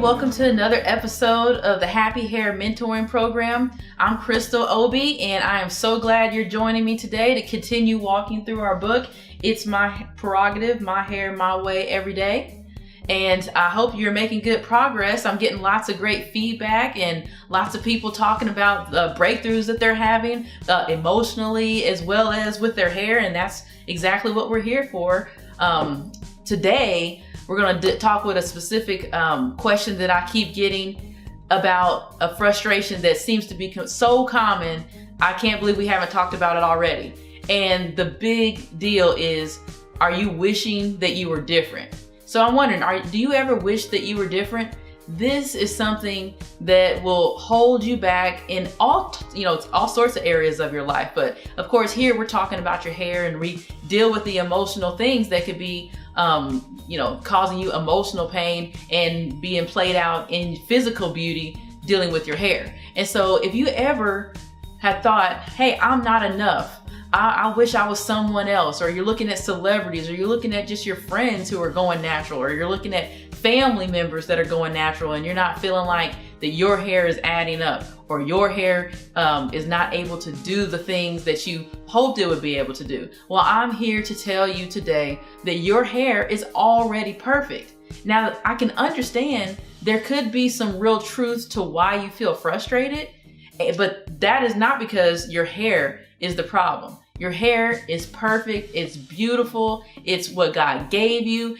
welcome to another episode of the Happy Hair Mentoring Program. I'm Crystal Obi, and I am so glad you're joining me today to continue walking through our book. It's my prerogative, my hair, my way, every day. And I hope you're making good progress. I'm getting lots of great feedback and lots of people talking about the breakthroughs that they're having emotionally as well as with their hair, and that's exactly what we're here for. Today, we're going to talk with a specific question that I keep getting about a frustration that seems to be so common. I can't believe we haven't talked about it already. And the big deal is, are you wishing that you were different? So I'm wondering, do you ever wish that you were different? This is something that will hold you back in all sorts of areas of your life. But of course, here we're talking about your hair, and we deal with the emotional things that could be causing you emotional pain and being played out in physical beauty dealing with your hair. And so if you ever had thought, hey, I'm not enough, I wish I was someone else, or you're looking at celebrities, or you're looking at just your friends who are going natural, or you're looking at family members that are going natural, and you're not feeling like that your hair is adding up, or your hair is not able to do the things that you hoped it would be able to do. Well, I'm here to tell you today that your hair is already perfect. Now, I can understand there could be some real truth to why you feel frustrated, but that is not because your hair is the problem. Your hair is perfect, it's beautiful, it's what God gave you.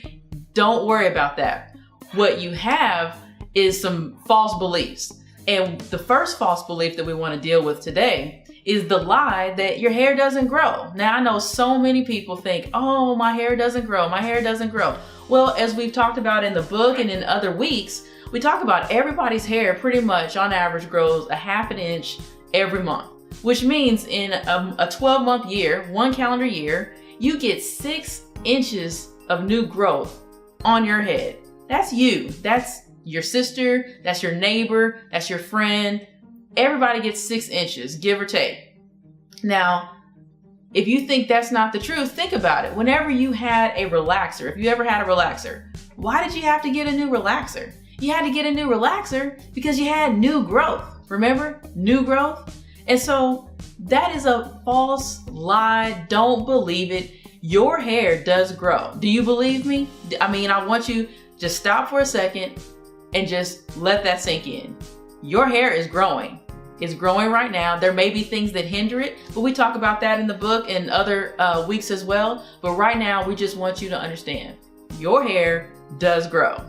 Don't worry about that. What you have is some false beliefs. And the first false belief that we want to deal with today is the lie that your hair doesn't grow. Now, I know so many people think, oh, my hair doesn't grow, my hair doesn't grow. Well, as we've talked about in the book and in other weeks, we talk about everybody's hair pretty much on average grows a half an inch every month, which means in a 12-month year, 1 calendar year, you get 6 inches of new growth on your head. That's you. That's your sister, that's your neighbor, that's your friend. Everybody gets 6 inches, give or take. Now, if you think that's not the truth, think about it. Whenever you had a relaxer, if you ever had a relaxer, why did you have to get a new relaxer? You had to get a new relaxer because you had new growth. Remember? New growth. And so that is a false lie. Don't believe it. Your hair does grow. Do you believe me? I want you to stop for a second and just let that sink in. Your hair is growing. It's growing right now. There may be things that hinder it, but we talk about that in the book and other weeks as well. But right now, we just want you to understand your hair does grow.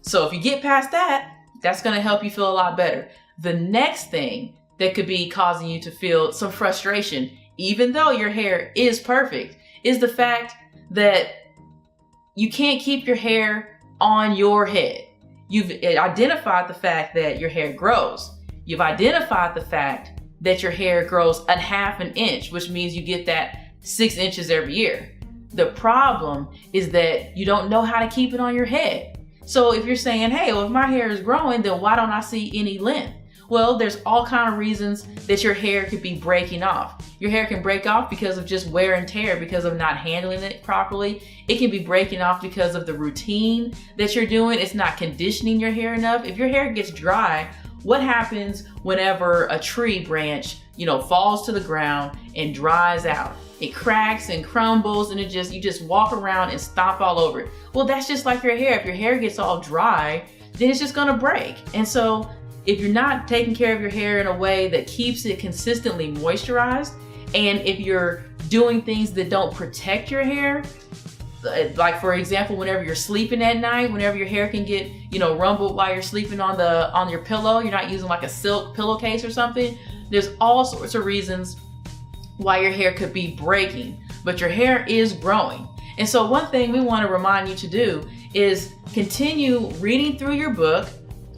So if you get past that, that's going to help you feel a lot better. The next thing that could be causing you to feel some frustration, even though your hair is perfect, is the fact that you can't keep your hair on your head. You've identified the fact that your hair grows. You've identified the fact that your hair grows a half an inch, which means you get that 6 inches every year. The problem is that you don't know how to keep it on your head. So if you're saying, hey, well, if my hair is growing, then why don't I see any length? Well, there's all kinds of reasons that your hair could be breaking off. Your hair can break off because of just wear and tear, because of not handling it properly. It can be breaking off because of the routine that you're doing. It's not conditioning your hair enough. If your hair gets dry, what happens whenever a tree branch, falls to the ground and dries out? It cracks and crumbles, and you just walk around and stomp all over it. Well, that's just like your hair. If your hair gets all dry, then it's just gonna break. And so if you're not taking care of your hair in a way that keeps it consistently moisturized, and if you're doing things that don't protect your hair, like for example, whenever you're sleeping at night, whenever your hair can get, rumbled while you're sleeping on your pillow, you're not using like a silk pillowcase or something. There's all sorts of reasons why your hair could be breaking, but your hair is growing. And so one thing we want to remind you to do is continue reading through your book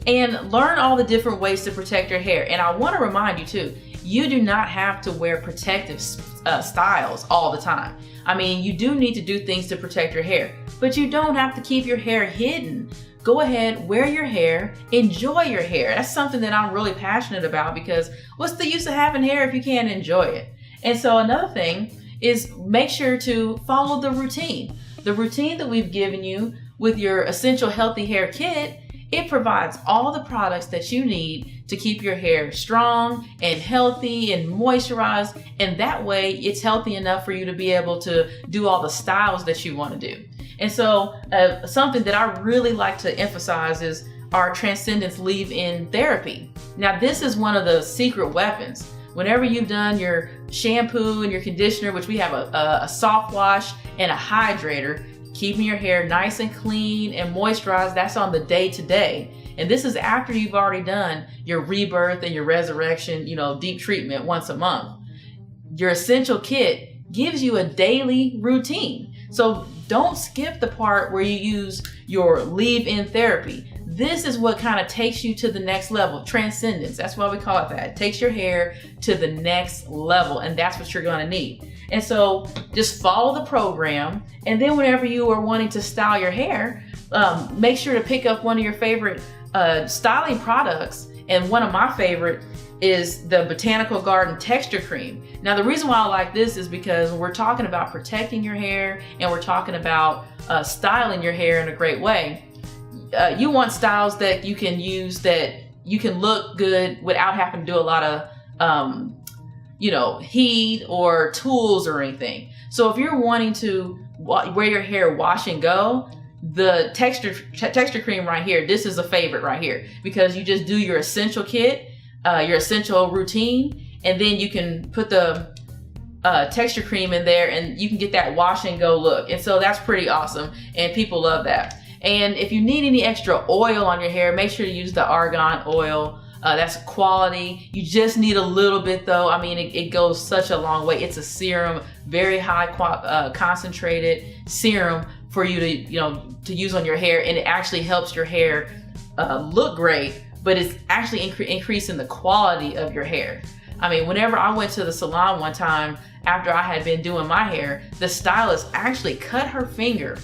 and learn all the different ways to protect your hair. And I want to remind you too, you do not have to wear protective styles all the time. You do need to do things to protect your hair, but you don't have to keep your hair hidden. Go ahead, wear your hair, enjoy your hair. That's something that I'm really passionate about, because what's the use of having hair if you can't enjoy it? And so another thing is make sure to follow the routine. The routine that we've given you with your Essential Healthy Hair Kit It provides all the products that you need to keep your hair strong and healthy and moisturized, and that way it's healthy enough for you to be able to do all the styles that you want to do. And so something that I really like to emphasize is our Transcendence Leave-In Therapy. Now, this is one of the secret weapons. Whenever you've done your shampoo and your conditioner, which we have a soft wash and a hydrator, keeping your hair nice and clean and moisturized, that's on the day-to-day. And this is after you've already done your rebirth and your resurrection, deep treatment once a month. Your Essential Kit gives you a daily routine. So don't skip the part where you use your leave-in therapy. This is what kind of takes you to the next level. Transcendence, that's why we call it that. It takes your hair to the next level, and that's what you're gonna need. And so just follow the program, and then whenever you are wanting to style your hair, make sure to pick up one of your favorite styling products. And one of my favorite is the Botanical Garden Texture Cream. Now, the reason why I like this is because we're talking about protecting your hair and we're talking about styling your hair in a great way. You want styles that you can use, that you can look good without having to do a lot of heat or tools or anything. So if you're wanting to wear your hair wash and go, the texture cream right here, this is a favorite right here, because you just do your Essential Kit, your essential routine, and then you can put the texture cream in there and you can get that wash and go look. And so that's pretty awesome, and people love that. And if you need any extra oil on your hair, make sure to use the argan oil. That's quality. You just need a little bit though. I mean, it goes such a long way. It's a serum, very high concentrated serum for you to use on your hair, and it actually helps your hair look great, but it's actually increasing the quality of your hair. I mean, whenever I went to the salon one time after I had been doing my hair, the stylist actually cut her finger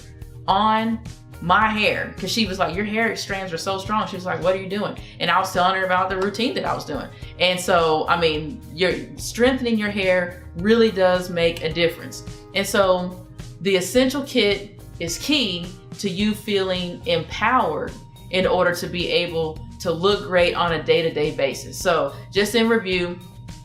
on my hair because she was like, your hair strands are so strong. She was like, what are you doing? And I was telling her about the routine that I was doing. And so, I mean, you're strengthening your hair really does make a difference. And so the Essential Kit is key to you feeling empowered in order to be able to look great on a day-to-day basis. So just in review,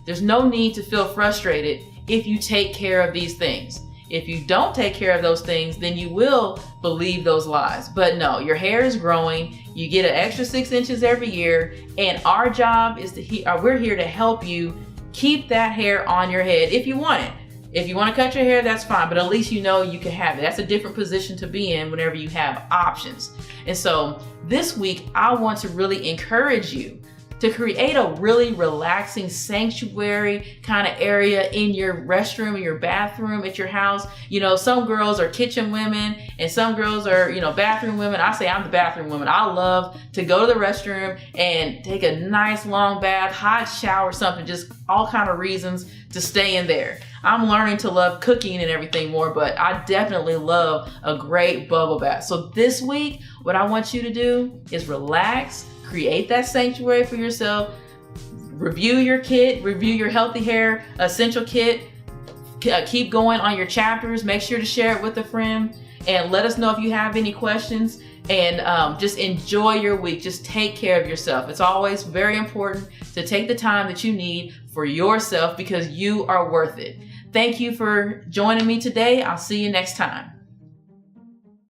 there's no need to feel frustrated if you take care of these things. If you don't take care of those things, then you will believe those lies. But no, your hair is growing. You get an extra 6 inches every year, and our job is we're here to help you keep that hair on your head if you want it. If you want to cut your hair, that's fine, but at least you know you can have it. That's a different position to be in whenever you have options. And so this week, I want to really encourage you to create a really relaxing sanctuary kind of area in your restroom, in your bathroom, at your house. Some girls are kitchen women and some girls are, bathroom women. I say I'm the bathroom woman. I love to go to the restroom and take a nice long bath, hot shower, something, just all kind of reasons to stay in there. I'm learning to love cooking and everything more, but I definitely love a great bubble bath. So this week, what I want you to do is relax, create that sanctuary for yourself, review your kit, review your Healthy Hair Essential Kit, keep going on your chapters, make sure to share it with a friend, and let us know if you have any questions, and just enjoy your week. Just take care of yourself. It's always very important to take the time that you need for yourself because you are worth it. Thank you for joining me today. I'll see you next time.